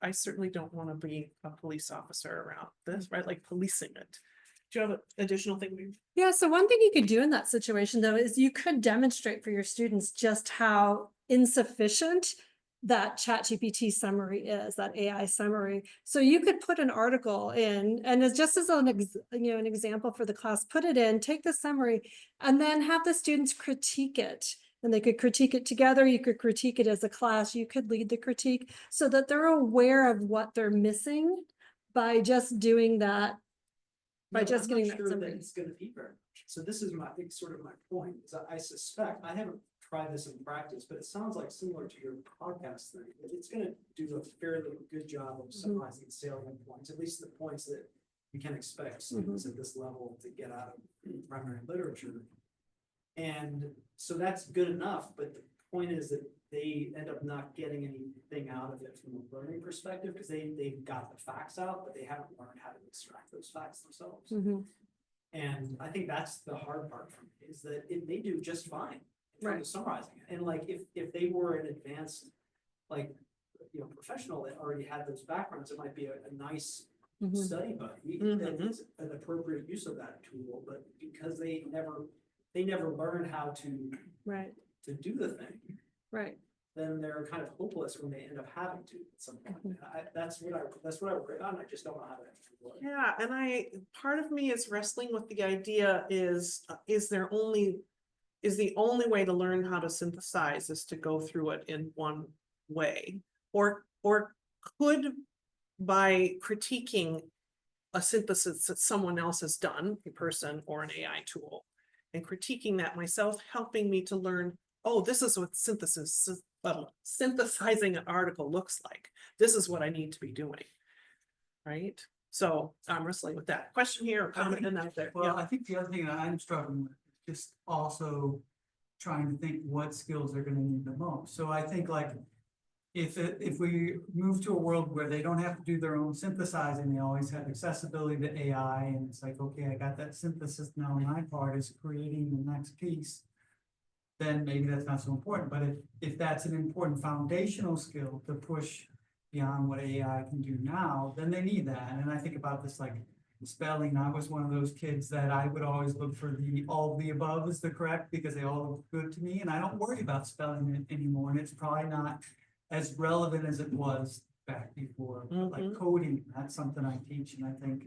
I certainly don't want to be a police officer around this, right? Like policing it. Do you have an additional thing? Yeah, so one thing you could do in that situation though, is you could demonstrate for your students just how insufficient that ChatGPT summary is, that AI summary. So you could put an article in, and it's just as an example for the class, put it in, take the summary, and then have the students critique it. And they could critique it together, you could critique it as a class, you could lead the critique, so that they're aware of what they're missing by just doing that, by No, just I'm getting not that sure summary. it's gonna be very much. So this is my point, is I suspect, I haven't tried this in practice, but it sounds like similar to your podcast thing, that it's gonna do a fairly good job of summarizing salient points, at least the points that you can expect students at this level to get out of primary literature. And so that's good enough, but the point is that they end up not getting anything out of it from a learning perspective, because they've got the facts out, but they haven't learned how to extract those facts themselves. And I think that's the hard part for me, is that they do just fine in terms of summarizing it. And like, if they were an advanced, like, professional that already had those backgrounds, it might be a nice study buddy that is an appropriate use of that tool. But because they never learn how to do the thing, then they're kind of hopeless when they end up having to at some point. That's what I work on. I just don't know how to actually work. Yeah, and part of me is wrestling with the idea is the only way to learn how to synthesize is to go through it in one way, or could, by critiquing a synthesis that someone else has done, a person or an AI tool, and critiquing that myself, helping me to learn, oh, this is what synthesizing an article looks like. This is what I need to be doing, right? So I'm wrestling with that. Question here, or comment and out there. Well, I think the other thing that I'm struggling with is just also trying to think what skills they're gonna need the most. So I think like, if we move to a world where they don't have to do their own synthesizing, they always have accessibility to AI, and it's like, okay, I got that synthesis, now my part is creating the next piece, then maybe that's not so important. But if that's an important foundational skill to push beyond what AI can do now, then they need that. And I think about this like spelling. I was one of those kids that I would always look for all of the above is the correct, because they all look good to me, and I don't worry about spelling it anymore. And it's probably not as relevant as it was back before. Like coding, that's something I teach, and I think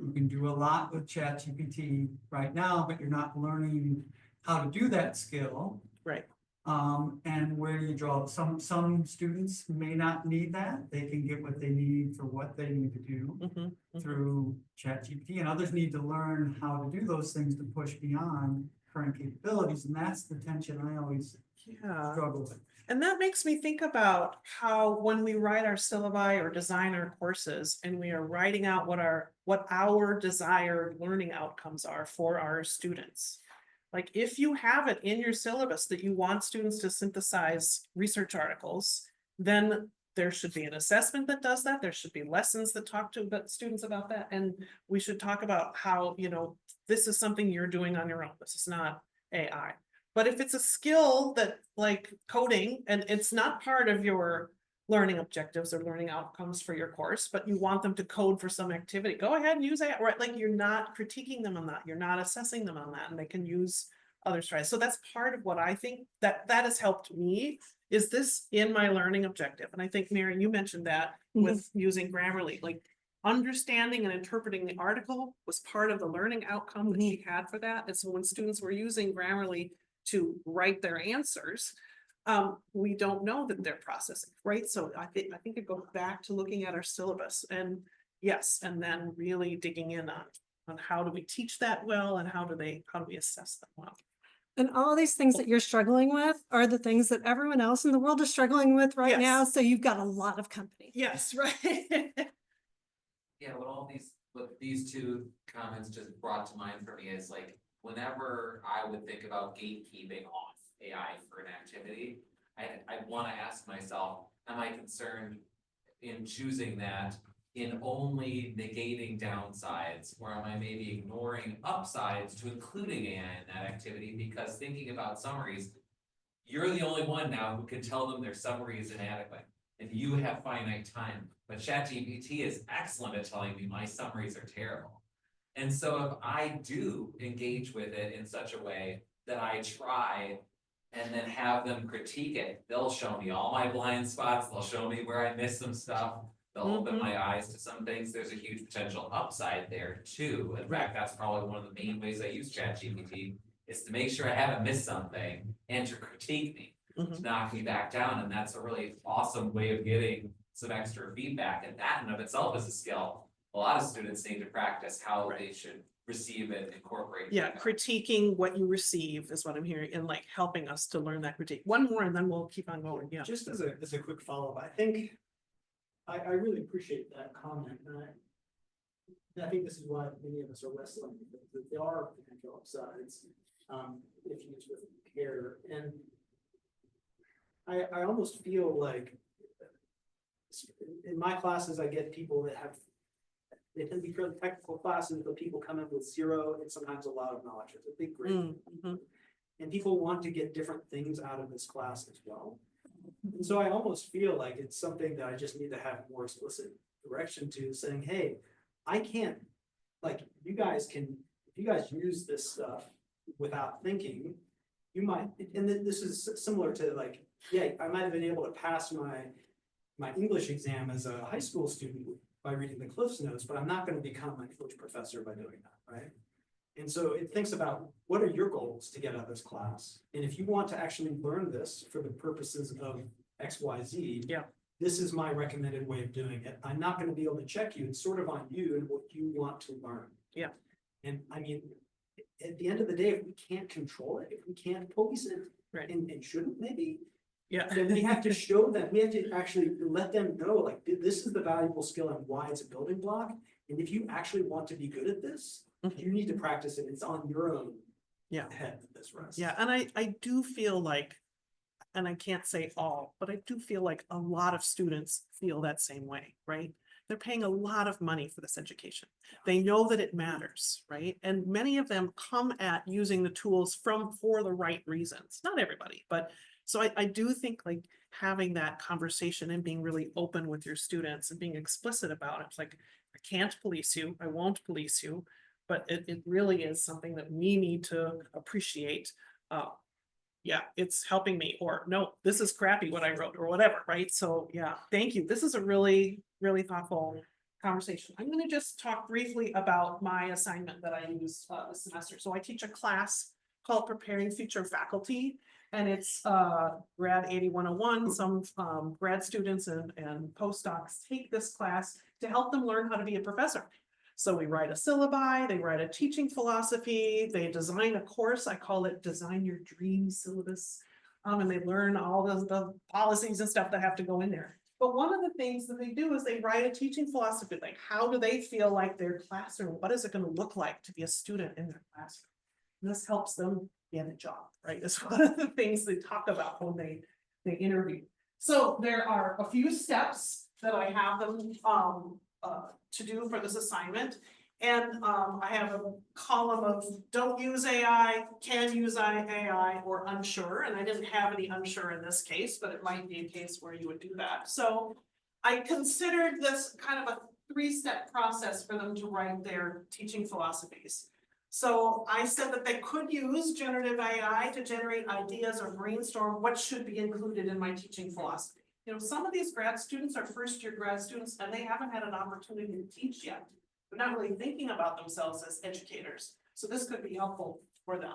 you can do a lot with ChatGPT right now, but you're not learning how to do that skill. Right. And where do you draw, some students may not need that, they can get what they need for what they need to do through ChatGPT, and others need to learn how to do those things to push beyond current capabilities, and that's the tension I always Yeah. struggle with. And that makes me think about how when we write our syllabi or design our courses and we are writing out what our desired learning outcomes are for our students. Like if you have it in your syllabus that you want students to synthesize research articles, then there should be an assessment that does that. There should be lessons that talk to students about that. And we should talk about how, you know, this is something you're doing on your own. This is not AI. But if it's a skill that like coding and it's not part of your learning objectives or learning outcomes for your course, but you want them to code for some activity, go ahead and use AI, right? Like you're not critiquing them on that. You're not assessing them on that, and they can use other strategies. So that's part of what I think that has helped me. Is this in my learning objective? And I think, Mary, you mentioned that with using Grammarly, like understanding and interpreting the article was part of the learning outcome that she had for that. And so when students were using Grammarly to write their answers, we don't know that they're processing, right? So I think it goes back to looking at our syllabus and yes, and then really digging in on how do we teach that well and how do we assess them well. And all these things that you're struggling with are the things that everyone else in the world is struggling with right now. So you've got a lot of company. Yes, right. Yeah, what these two comments just brought to mind for me is like, whenever I would think about gatekeeping off AI for an activity, I'd want to ask myself, am I concerned in choosing that in only negating downsides, or am I maybe ignoring upsides to including AI in that activity? Because thinking about summaries, you're the only one now who can tell them their summary is inadequate, and you have finite time. But ChatGPT is excellent at telling me my summaries are terrible. And so if I do engage with it in such a way that I try and then have them critique it, they'll show me all my blind spots, they'll show me where I missed some stuff, they'll open my eyes to some things. There's a huge potential upside there too. In fact, that's probably one of the main ways I use ChatGPT, is to make sure I haven't missed something and to critique me, to knock me back down. And that's a really awesome way of getting some extra feedback. And that in of itself is a skill a lot of students need to practice how they should receive and incorporate. Yeah, critiquing what you receive is what I'm hearing, and like helping us to learn that critique. One more and then we'll keep on going. Yeah. Just as a quick follow-up, I think I really appreciate that comment, and I think this is why many of us are wrestling, because there are potential upsides if used with care. And I almost feel like in my classes, I get people that they tend to be fairly technical classes, but people come in with zero and sometimes a lot of knowledge. It's a big grade. And people want to get different things out of this class as well. And so I almost feel like it's something that I just need to have more explicit direction to, saying, hey, I can't, like, you guys can, if you guys use this stuff without thinking, you might, and this is similar to like, yeah, I might have been able to pass my English exam as a high school student by reading the Cliff's Notes, but I'm not going to become an English professor by doing that, right? And so it thinks about, what are your goals to get out of this class? And if you want to actually learn this for the purposes of X, Y, Z, yeah, this is my recommended way of doing it. I'm not going to be able to check you. It's sort of on you and what you want to learn. Yeah. And I mean, at the end of the day, if we can't control it, if we can't police it, right, and shouldn't maybe, yeah, then we have to show them, we have to actually let them know, like, this is the valuable skill and why it's a building block. And if you actually want to be good at this, you need to practice it. It's on your own head that this rests. Yeah, and I do feel like, and I can't say all, but I do feel like a lot of students feel that same way, right? They're paying a lot of money for this education. They know that it matters, right? And many of them come at using the tools for the right reasons. Not everybody, but so I do think like having that conversation and being really open with your students and being explicit about it. It's like, I can't police you, I won't police you, but it really is something that we need to appreciate. Yeah, it's helping me, or no, this is crappy what I wrote, or whatever, right? So yeah, thank you. This is a really, really thoughtful conversation. I'm going to just talk briefly about my assignment that I use this semester. So I teach a class called Preparing Future Faculty. And it's grad 8101. Some grad students and postdocs take this class to help them learn how to be a professor. So we write a syllabi, they write a teaching philosophy, they design a course. I call it Design Your Dream Syllabus. And they learn all the policies and stuff that have to go in there. But one of the things that they do is they write a teaching philosophy, like how do they feel like their classroom, what is it going to look like to be a student in their classroom? And this helps them get a job, right? It's one of the things they talk about when they interview. So there are a few steps that I have them to do for this assignment. And I have a column of don't use AI, can use AI, or unsure. And I didn't have any unsure in this case, but it might be a case where you would do that. So I considered this kind of a 3-step process for them to write their teaching philosophies. So I said that they could use generative AI to generate ideas or brainstorm what should be included in my teaching philosophy. You know, some of these grad students are first-year grad students and they haven't had an opportunity to teach yet. They're not really thinking about themselves as educators. So this could be helpful for them.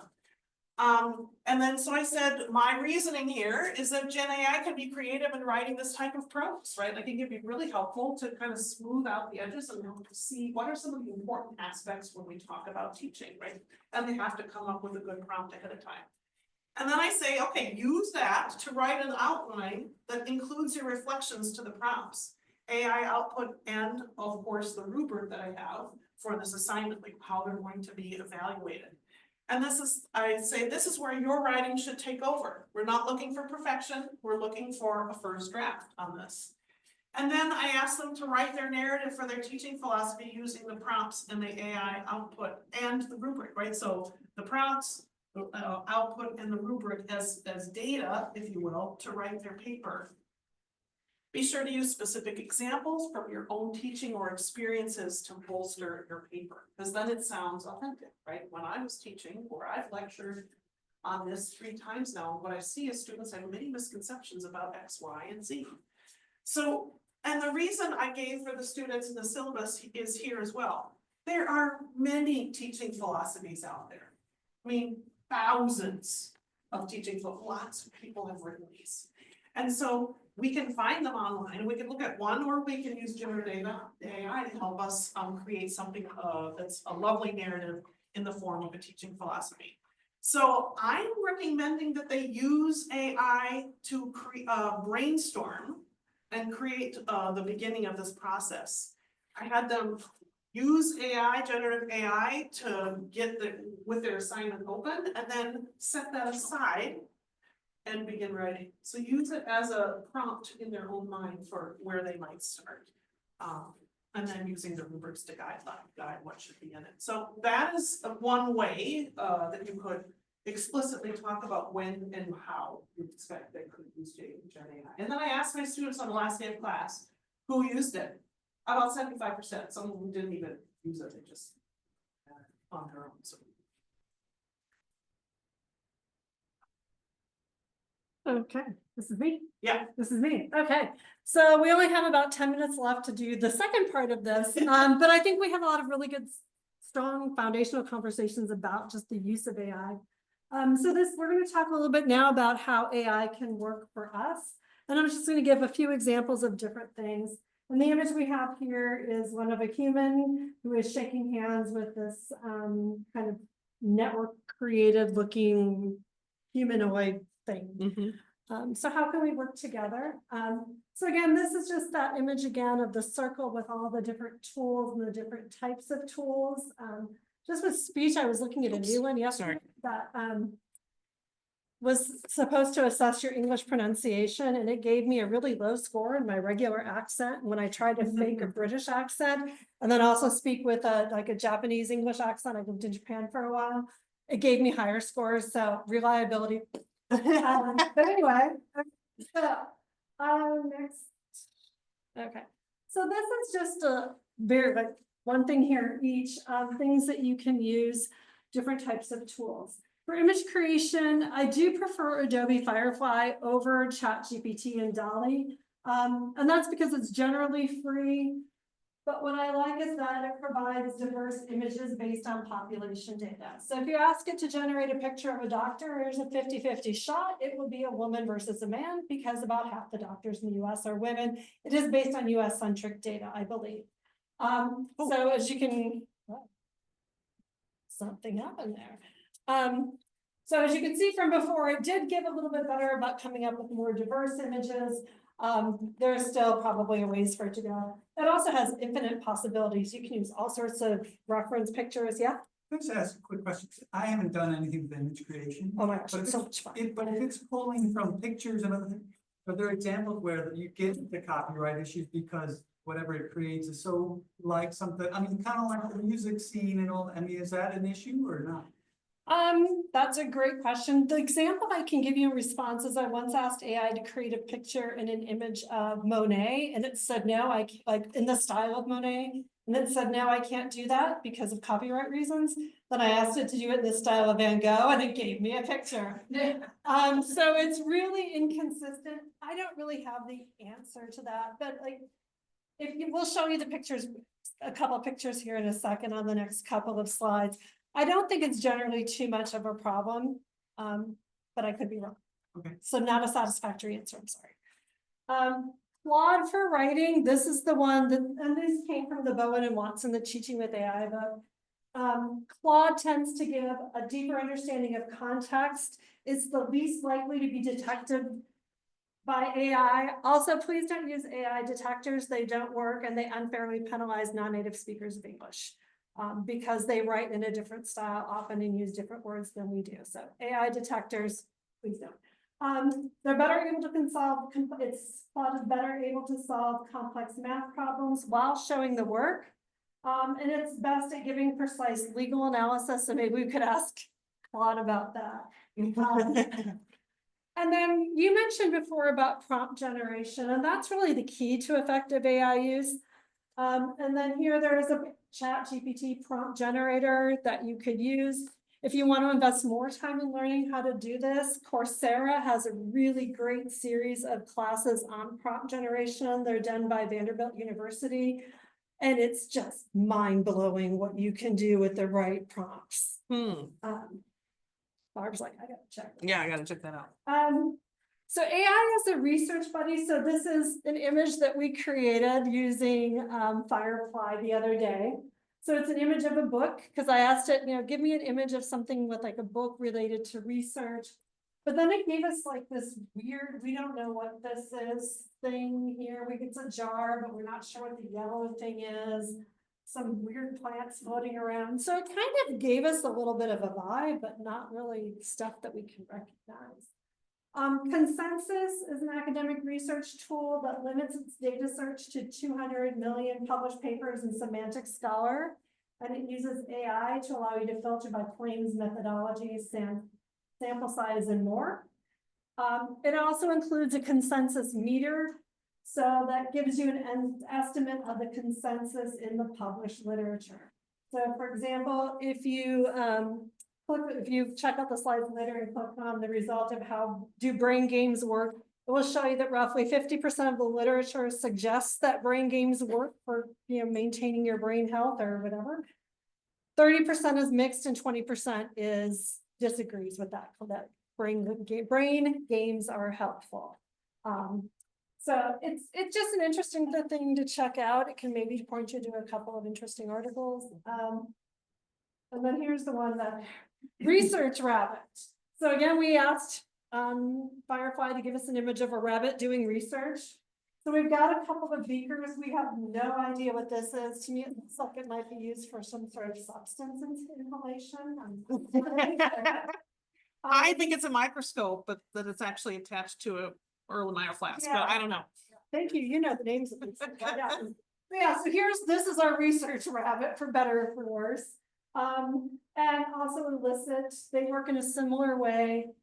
And then so I said, my reasoning here is that Gen AI can be creative in writing this type of prompts, right? Like it can be really helpful to kind of smooth out the edges and see what are some of the important aspects when we talk about teaching, right? And they have to come up with a good prompt ahead of time. And then I say, okay, use that to write an outline that includes your reflections to the prompts. AI output and of course the rubric that I have for this assignment, like how they're going to be evaluated. And this is, I say, this is where your writing should take over. We're not looking for perfection. We're looking for a first draft on this. And then I ask them to write their narrative for their teaching philosophy using the prompts and the AI output and the rubric, right? So the prompts, output and the rubric as data, if you will, to write their paper. Be sure to use specific examples from your own teaching or experiences to bolster your paper, because then it sounds authentic, right? When I was teaching, or I've lectured on this 3 times now, what I see is students have many misconceptions about X, Y, and Z. So, and the reason I gave for the students in the syllabus is here as well. There are many teaching philosophies out there. I mean, thousands of teaching, lots of people have written these. And so we can find them online. We can look at one, or we can use generative AI to help us create something that's a lovely narrative in the form of a teaching philosophy. So I'm recommending that they use AI to brainstorm and create the beginning of this process. I had them use AI, generative AI, to get with their assignment open, and then set that aside and begin writing. So use it as a prompt in their own mind for where they might start. And then using the rubrics to guide what should be in it. So that is one way that you could explicitly talk about when and how you expect they could use Gen AI. And then I asked my students on the last day of class who used it. About 75%. Some of them didn't even use it, they just on their own. So. Okay, this is me. Yeah. This is me. Okay, so we only have about 10 minutes left to do the second part of this, but I think we have a lot of really good, strong foundational conversations about just the use of AI. So we're going to talk a little bit now about how AI can work for us, and I'm just going to give a few examples of different things. And the image we have here is one of a human who is shaking hands with this kind of network created looking humanoid thing. Mm-hmm. So how can we work together? So again, this is just that image again of the circle with all the different tools and the different types of tools. Just with speech, I was looking at a new one yesterday that was supposed to assess your English pronunciation, and it gave me a really low score in my regular accent when I tried to fake a British accent and then also speak with a Japanese English accent. I lived in Japan for a while. It gave me higher scores, so reliability. But anyway, so next. Okay, so this is just a very one thing here each things that you can use, different types of tools. For image creation, I do prefer Adobe Firefly over ChatGPT and DALL-E. And that's because it's generally free. But what I like is that it provides diverse images based on population data. So if you ask it to generate a picture of a doctor, here's a 50-50 shot, it will be a woman versus a man because about half the doctors in the US are women. It is based on US centric data, I believe. So as you can, something happened there. So as you can see from before, it did get a little bit better about coming up with more diverse images. There's still probably a ways for it to go. It also has infinite possibilities. You can use all sorts of reference pictures. Yeah. Let's ask a quick question. I haven't done anything with image creation. Oh my gosh, But it's so much fun. But if it's pulling from pictures and other things, are there examples where you get the copyright issues because whatever it creates is so like something, I mean, kind of like the music scene and all, I mean, is that an issue or not? That's a great question. The example I can give you in response is I once asked AI to create a picture and an image of Monet, and it said no, like in the style of Monet, and it said no, I can't do that because of copyright reasons. Then I asked it to do it in the style of Van Gogh, and it gave me a picture. So it's really inconsistent. I don't really have the answer to that, but like, we'll show you the pictures, a couple of pictures here in a second on the next couple of slides. I don't think it's generally too much of a problem, but I could be wrong. Okay. So not a satisfactory answer, I'm sorry. Claude for writing, this is the one that, and this came from the Bowen and Watson, the Teaching with AI book. Claude tends to give a deeper understanding of context. It's the least likely to be detected by AI. Also, please don't use AI detectors. They don't work and they unfairly penalize non-native speakers of English. Because they write in a different style often and use different words than we do. So AI detectors, please don't. They're better able to Claude is better able to solve complex math problems while showing the work. And it's best at giving precise legal analysis. So maybe we could ask Claude about that. And then you mentioned before about prompt generation, and that's really the key to effective AI use. And then here there's a ChatGPT prompt generator that you could use. If you want to invest more time in learning how to do this, Coursera has a really great series of classes on prompt generation. They're done by Vanderbilt University. And it's just mind-blowing what you can do with the right prompts. Barb's like, I gotta check that. Yeah, I gotta check that out. So AI is a research buddy. So this is an image that we created using Firefly the other day. So it's an image of a book because I asked it, give me an image of something with like a book related to research. But then it gave us like this weird, we don't know what this is thing here. It's a jar, but we're not sure what the yellow thing is. Some weird plants floating around. So it kind of gave us a little bit of a vibe, but not really stuff that we can recognize. Consensus is an academic research tool that limits its data search to 200 million published papers in Semantic Scholar, and it uses AI to allow you to filter by claims, methodologies, sample size, and more. It also includes a consensus meter, so that gives you an estimate of the consensus in the published literature. So, for example, if you check out the slides later and click on the result of how do brain games work, it will show you that roughly 50% of the literature suggests that brain games work for maintaining your brain health or whatever. 30% is mixed and 20% disagrees with that brain games are helpful. So it's just an interesting thing to check out. It can maybe point you to a couple of interesting articles. And then here's the one that research rabbit. So again, we asked Firefly to give us an image of a rabbit doing research. So we've got a couple of beakers. We have no idea what this is. To me, it looks like it might be used for some sort of substance inhalation. I think it's a microscope, but that it's actually attached to a Erlenmeyer flask, but I don't know. Thank you. You know the names of these. Yeah, so this is our research rabbit, for better or for worse. And also elicit, they work in a similar way.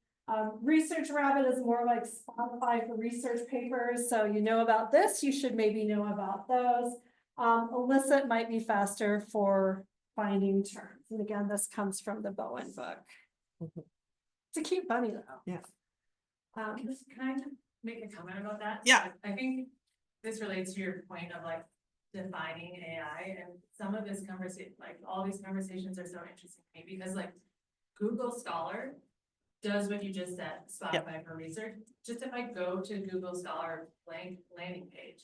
Research rabbit is more like Spotify for research papers. So you know about this, you should maybe know about those. Elicit might be faster for finding terms. And again, this comes from the Bowen book. It's a cute bunny though. Yeah. Can I make a comment about that? Yeah. I think this relates to your point of like defining AI, and some of this conversation, like, all these conversations are so interesting to me, because like Google Scholar does what you just said, Spotify for research. Just if I go to Google Scholar blank landing page,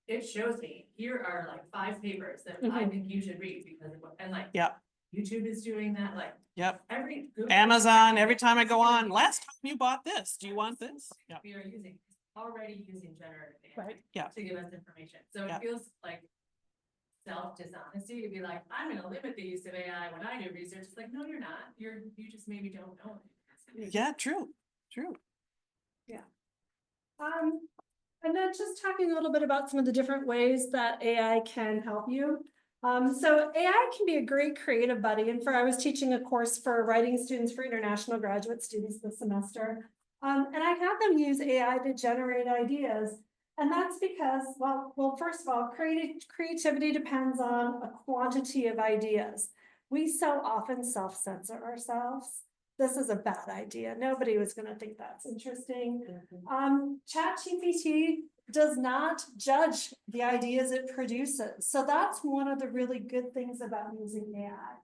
it shows me, here are like 5 papers that I think you should read because of what, and like. Yep. YouTube is doing that, like, Yep. every. Google- Amazon, every time I go on, last time you bought this, do you want this? Yeah. We are already using generative AI. Right, yeah. To give us information, so Yeah. it feels like self-dishonesty to be like, I'm gonna limit the use of AI when I do research. It's like, no, you're not, you just maybe don't know it. Yeah, true. And then just talking a little bit about some of the different ways that AI can help you. So AI can be a great creative buddy. And I was teaching a course for writing students for international graduate students this semester. And I had them use AI to generate ideas. And that's because, well, first of all, creativity depends on a quantity of ideas. We so often self-censor ourselves. This is a bad idea. Nobody was going to think that's interesting. ChatGPT does not judge the ideas it produces. So that's one of the really good things about using AI.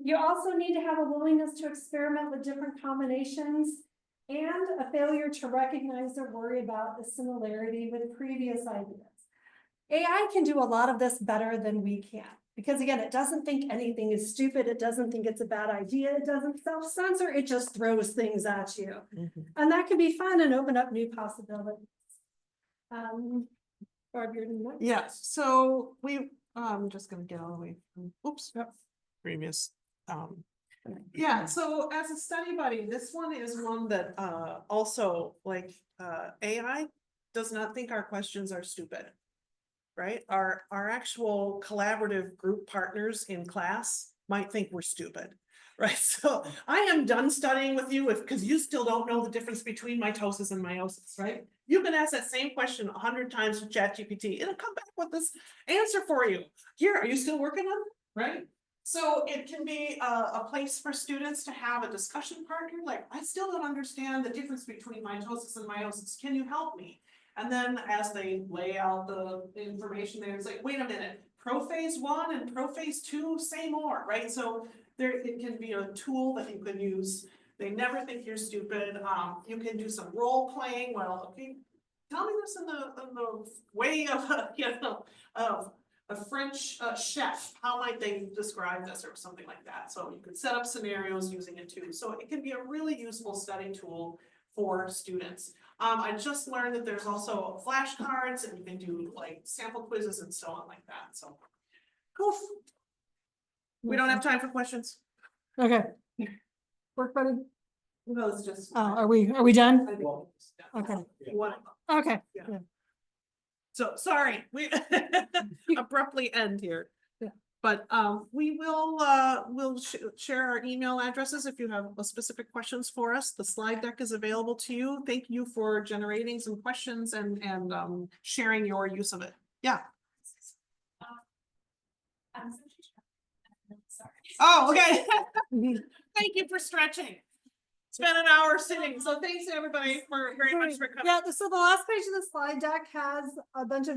You also need to have a willingness to experiment with different combinations and a failure to recognize or worry about the similarity with previous ideas. AI can do a lot of this better than we can. Because again, it doesn't think anything is stupid. It doesn't think it's a bad idea. It doesn't self-censor. It just throws things at you. And that can be fun and open up new possibilities. Barb, you're next. Yes, so I'm just gonna get all the way from, previous. Yeah, so as a study buddy, this one is one that also like AI does not think our questions are stupid. Right? Our actual collaborative group partners in class might think we're stupid. Right? So I am done studying with you because you still don't know the difference between mitosis and meiosis, right? You can ask that same question 100 times with ChatGPT. It'll come back with this answer for you. Here, are you still working on it? Right? So it can be a place for students to have a discussion partner. Like, I still don't understand the difference between mitosis and meiosis. Can you help me? And then as they lay out the information there, it's like, wait a minute, prophase 1 and prophase 2, say more, right? So it can be a tool that you can use. They never think you're stupid. You can do some role playing. Well, okay, tell me this in the way of of a French chef. How might they describe this or something like that? So you could set up scenarios using it too. So it can be a really useful study tool for students. I just learned that there's also flashcards and you can do like sample quizzes and so on like that. So, poof. We don't have time for questions. Okay. Work buddy. No, it's just. Oh, are we done? Okay. One. Okay. Yeah. Yeah. So sorry, we abruptly end here. Yeah. But we will we'll share our email addresses if you have specific questions for us. The slide deck is available to you. Thank you for generating some questions and sharing your use of it. Yeah. Sorry. Oh, okay. Thank you for stretching. It's been an hour sitting, so thanks everybody for very much for coming. Yeah, so the last page of the slide deck has a bunch of